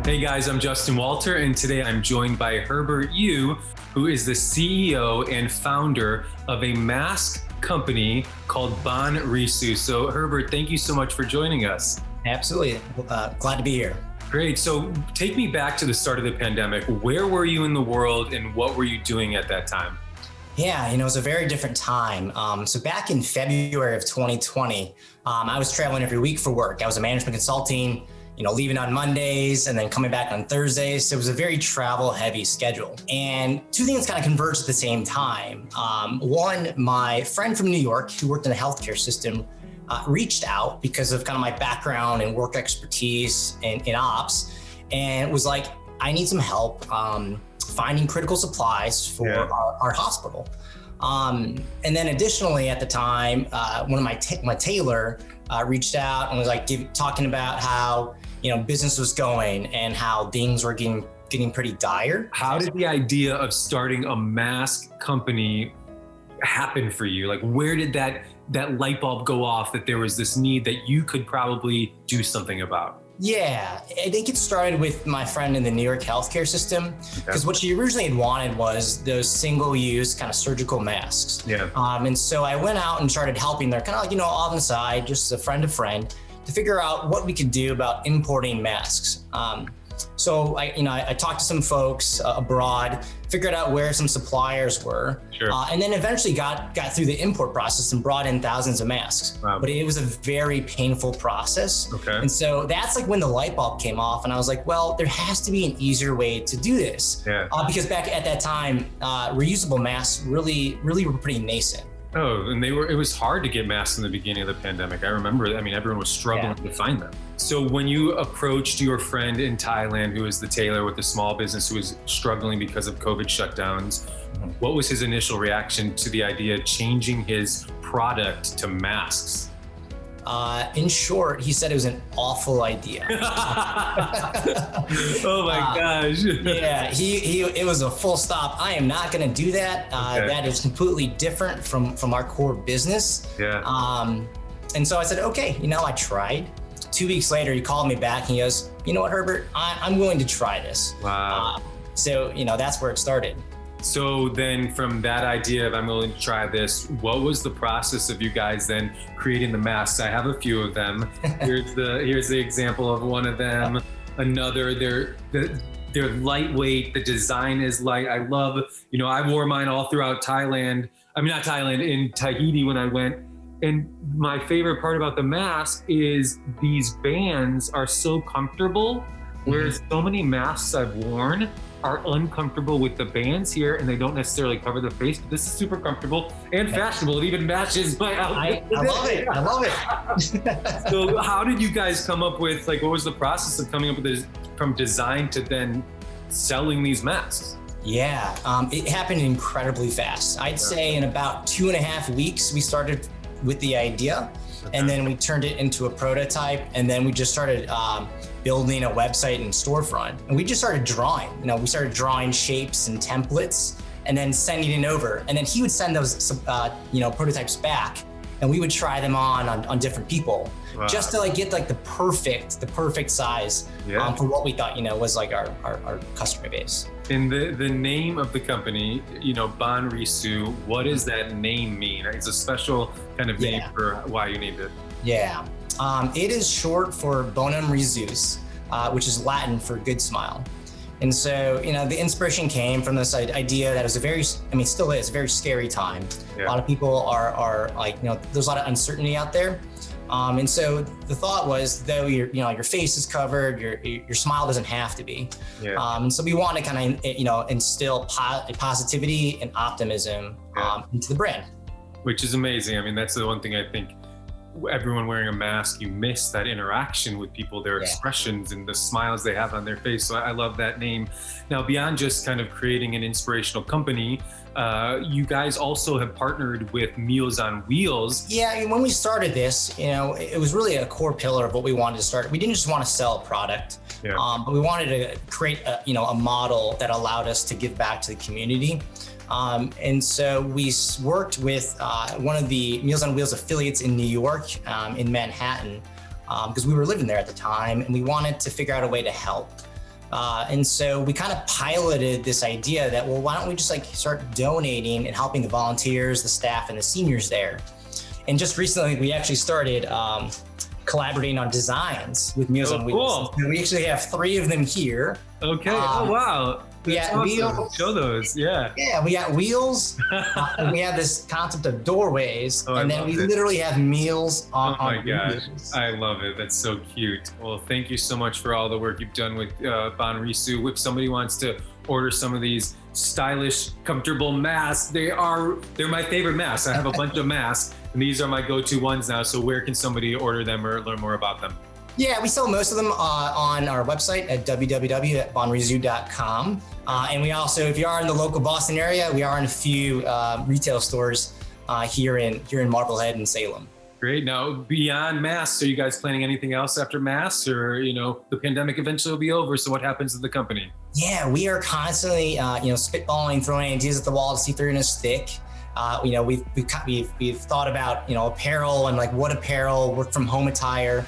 Hey guys, I'm Justin Walter, and today I'm joined by Herbert Yu, who is the CEO and founder of a mask company called Bonrisu. So Herbert, thank you so much for joining us. Absolutely. Glad to be here. Great. So take me back to the start of the pandemic. Where were you in the world and what were you doing at that time? Yeah, it was a very different time. So back in February of 2020, I was traveling every week for work. I was a management consulting, leaving on Mondays and then coming back on Thursdays. So it was a very travel heavy schedule. And two things kind of converged at the same time. One, my friend from New York who worked in the healthcare system reached out because of kind of my background and work expertise in ops, and was like, I need some help finding critical supplies for our hospital. And then additionally at the time, one of my tailor reached out and was like talking about how business was going and how things were getting pretty dire. How did the idea of starting a mask company happen for you? Like, where did that light bulb go off that there was this need that you could probably do something about? Yeah, I think it started with my friend in the New York healthcare system, because what she originally had wanted was those single-use kind of surgical masks. Yeah. And so I went out and started helping there, kind of like, on the side, just a friend to friend, to figure out what we could do about importing masks. So I talked to some folks abroad, figured out where some suppliers were, and then eventually got through the import process and brought in thousands of masks. Wow. But it was a very painful process. Okay. And so that's like when the light bulb came off, and I was like, well, there has to be an easier way to do this. Yeah. Because back at that time, reusable masks really were pretty nascent. Oh, and it was hard to get masks in the beginning of the pandemic. I remember, everyone was struggling to find them. So when you approached your friend in Thailand, who was the tailor with the small business who was struggling because of COVID shutdowns, what was his initial reaction to the idea of changing his product to masks? In short, he said it was an awful idea. Oh my gosh. Yeah, it was a full stop. I am not going to do that. That is completely different from our core business. Yeah. And so I said, okay, I tried. 2 weeks later, he called me back and he goes, you know what, Herbert, I'm willing to try this. Wow. So that's where it started. So then from that idea of I'm willing to try this, what was the process of you guys then creating the masks? I have a few of them. Here's the example of one of them. Another, they're lightweight. The design is light. I love, I wore mine all throughout Thailand. Not Thailand, in Tahiti when I went. And my favorite part about the mask is these bands are so comfortable, whereas so many masks I've worn are uncomfortable with the bands here, and they don't necessarily cover the face, but this is super comfortable and fashionable. It even matches my outfit. I love it. I love it. So how did you guys come up with, what was the process of coming up with this from design to then selling these masks? Yeah, it happened incredibly fast. I'd say in about 2.5 weeks, we started with the idea, and then we turned it into a prototype, and then we just started building a website and storefront. And we just started drawing. We started drawing shapes and templates and then sending it over. And then he would send those prototypes back, and we would try them on different people. Wow. Just to get the perfect size for what we thought was our customer base. And the name of the company, Bonrisu, what does that name mean? It's a special kind of name for why you named it. Yeah, it is short for Bonum Risus, which is Latin for good smile. And so, the inspiration came from this idea that it was still is a very scary time. Yeah. A lot of people are there's a lot of uncertainty out there. And so the thought was, though your face is covered, your smile doesn't have to be. Yeah. And so we want to kind of instill positivity and optimism into the brand. Which is amazing. That's the one thing I think everyone wearing a mask, you miss that interaction with people, their expressions and the smiles they have on their face. So I love that name. Now, beyond just kind of creating an inspirational company, you guys also have partnered with Meals on Wheels. Yeah, when we started this, it was really a core pillar of what we wanted to start. We didn't just want to sell a product, but we wanted to create a model that allowed us to give back to the community. And so we worked with one of the Meals on Wheels affiliates in New York, in Manhattan, because we were living there at the time, and we wanted to figure out a way to help. And so we kind of piloted this idea that, well, why don't we just like start donating and helping the volunteers, the staff, and the seniors there. And just recently, we actually started collaborating on designs with Meals on Wheels. Cool. We actually have 3 of them here. Okay. Oh, wow. Yeah, awesome. Show those. Yeah. Yeah, we got wheels. And we have this concept of doorways, and then we literally have meals on. Oh my gosh, I love it. That's so cute. Well, thank you so much for all the work you've done with Bonrisu. If somebody wants to order some of these stylish, comfortable masks, they're my favorite masks. I have a bunch of masks, and these are my go-to ones now. So where can somebody order them or learn more about them? Yeah, we sell most of them on our website at www.bonrisu.com. And we also, if you are in the local Boston area, we are in a few retail stores here in Marblehead and Salem. Great. Now, beyond masks, are you guys planning anything else after masks, or the pandemic eventually will be over? So what happens to the company? Yeah, we are constantly spitballing, throwing ideas at the wall to see if they're going to stick. We've thought about apparel and like what apparel, work from home attire.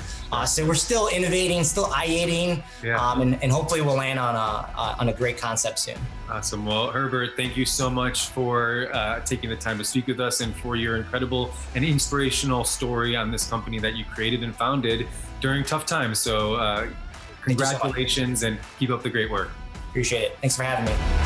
So we're still innovating, still ideating, and hopefully we'll land on a great concept soon. Awesome. Well, Herbert, thank you so much for taking the time to speak with us and for your incredible and inspirational story on this company that you created and founded during tough times. So congratulations and keep up the great work. Appreciate it. Thanks for having me.